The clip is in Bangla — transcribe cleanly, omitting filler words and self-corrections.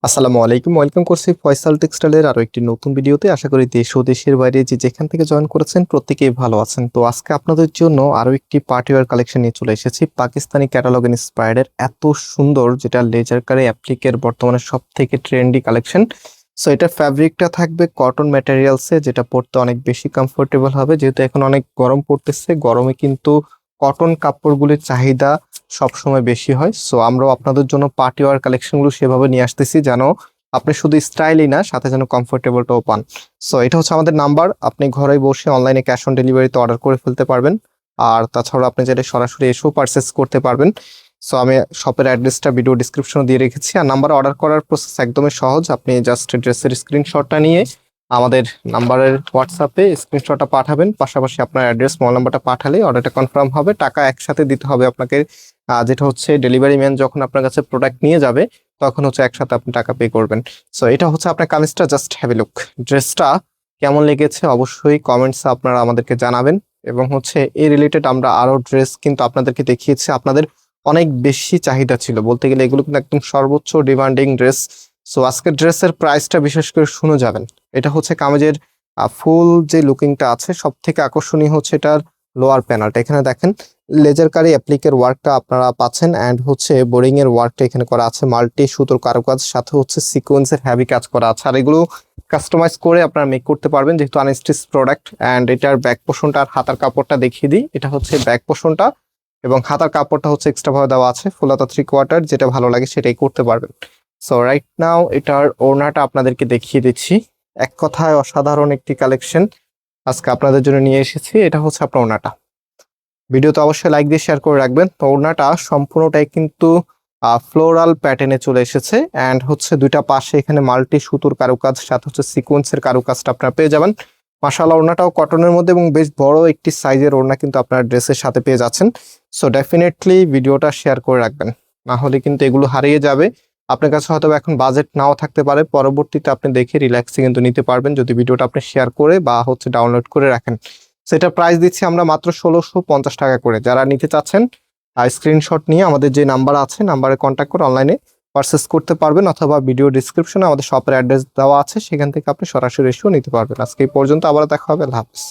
আসসালামু আলাইকুম, ওয়েলকাম করছি ফয়সাল টেক্সটাইলের আরো একটি নতুন ভিডিওতে। আশা করি দেশ ও দেশের বাইরে যে যেখান থেকে জয়েন করেছেন প্রত্যেকেই ভালো আছেন। তো আজকে আপনাদের জন্য আরো একটি পার্টিওয়ার কালেকশন নিয়ে চলে এসেছি। পাকিস্তানি ক্যাটালগ ইন্সপায়ার্ড এত সুন্দর, যেটা লেজার কারে অ্যাপ্লিকের বর্তমানে সব থেকে ট্রেন্ডি কালেকশন। সো এটা ফ্যাব্রিকটা থাকবে কটন ম্যাটেরিয়ালসে, যেটা পরতে অনেক বেশি কমফোর্টেবল হবে। যেহেতু এখন অনেক গরম পড়তেছে, গরমে কিন্তু কটন কাপড়গুলির চাহিদা সবসময় বেশি হয়। সো আমরাও আপনাদের জন্য পার্টি ওয়ার কালেকশনগুলো সেভাবে নিয়ে আসতেছি, যেন আপনি শুধু স্টাইলই না, সাথে যেন কমফোর্টেবলটাও পান। সো এটা হচ্ছে আমাদের নাম্বার, আপনি ঘরে বসে অনলাইনে ক্যাশ অন ডেলিভারিতে অর্ডার করে ফেলতে পারবেন। আর তাছাড়া আপনি চাইলে সরাসরি এসেও পারচেস করতে পারবেন। সো আমি শপের অ্যাড্রেসটা ভিডিও ডিসক্রিপশনে দিয়ে রেখেছি। আর নাম্বারে অর্ডার করার প্রসেস একদমই সহজ। আপনি জাস্ট ড্রেসের স্ক্রিনশটটা নিয়ে আমাদের নাম্বারের হোয়াটসঅ্যাপে স্ক্রিনশটটা পাঠাবেন, পাশাপাশি আপনার অ্যাড্রেস মোবাইল নাম্বারটা পাঠালে অর্ডারটা কনফার্ম হবে। টাকা একসাথে দিতে হবে আপনাকে, যেটা হচ্ছে ডেলিভারি ম্যান যখন আপনার কাছে প্রোডাক্ট নিয়ে যাবে তখন হচ্ছে একসাথে আপনি টাকা পে করবেন। সো এটা হচ্ছে আপনার কামিজটা, জাস্ট হ্যাভ এ লুক। ড্রেসটা কেমন লেগেছে অবশ্যই কমেন্টসে আপনারা আমাদেরকে জানাবেন। এবং হচ্ছে এই রিলেটেড আমরা আরো ড্রেস কিন্তু আপনাদেরকে দেখিয়েছি, আপনাদের অনেক বেশি চাহিদা ছিল বলতে গেলে, এগুলো কিন্তু একদম সর্বোচ্চ ডিমান্ডিং ড্রেস। সো আজকের ড্রেসের প্রাইসটা বিশেষ করে শুনে যাবেন। এটা হচ্ছে কামিজের ফুল যে লুকিংটা আছে, সব থেকে আকর্ষণীয় হচ্ছে এটার লোয়ার প্যানেলটা। এখানে দেখেন লেজার কারি অ্যাপ্লিকের ওয়ার্কটা আপনারা পাচ্ছেন, অ্যান্ড হচ্ছে বোরিং এর ওয়ার্কটা এখানে করা আছে, মাল্টি সুতোর কারুকাজ, সাথে হচ্ছে সিকোয়েন্সের হেভি কাজ করা আছে। আর এগুলো কাস্টমাইজ করে আপনারা মেক করতে পারবেন, যেহেতু আনস্টিচ প্রোডাক্ট। অ্যান্ড এটার ব্যাক পোর্শনটা আর হাতার কাপড়টা দেখিয়ে দিই। এটা হচ্ছে ব্যাক পোর্শনটা, এবং হাতার কাপড়টা হচ্ছে এক্সট্রা ভাবে দেওয়া আছে, ফুলাতা 3/4। যেটা ভালো লাগে সেটাই করতে পারবেন। সো রাইট নাও এটার ওড়নাটা আপনাদেরকে দেখিয়ে দিচ্ছি। এক কথায় অসাধারণ একটি কালেকশন আজকে আপনাদের জন্য নিয়ে এসেছি। এটা হচ্ছে আপনার ওড়নাটা। ভিডিওতে অবশ্যই লাইক দিয়ে শেয়ার করে রাখবেন। তো ওড়নাটা সম্পূর্ণটাই কিন্তু ফ্লোরাল প্যাটার্নে চলে এসেছে, অ্যান্ড হচ্ছে দুইটা পাশে এখানে মাল্টি সুতোর কারুকাজ, সাথে হচ্ছে সিকোয়েন্সের কারুকাজটা আপনারা পেয়ে যাবেন। মাশাআল্লাহ, ওড়নাটাও কটনের মধ্যে এবং বেশ বড় একটি সাইজের ওড়না কিন্তু আপনার ড্রেসের সাথে পেয়ে যাচ্ছেন। সো ডেফিনেটলি ভিডিওটা শেয়ার করে রাখবেন, না হলে কিন্তু এগুলো হারিয়ে যাবে। আপনার কাছে হয়তো এখন বাজেট নাও থাকতে পারে, পরবর্তীতে আপনি দেখে রিল্যাক্সে কিন্তু নিতে পারবেন যদি ভিডিওটা আপনি শেয়ার করে বা হচ্ছে ডাউনলোড করে রাখেন। সেটা প্রাইস দিচ্ছি আমরা মাত্র 1650 টাকা করে। যারা নিতে চাচ্ছেন স্ক্রিনশট নিয়ে আমাদের যে নাম্বার আছে, নাম্বারে কন্ট্যাক্ট করে অনলাইনে পারচেস করতে পারবেন, অথবা ভিডিও ডিসক্রিপশনে আমাদের শপের অ্যাড্রেস দেওয়া আছে, সেখান থেকে আপনি সরাসরি এসেও নিতে পারবেন। আজকে এই পর্যন্ত, আবার দেখা হবে। আল্লাহ হাফেজ।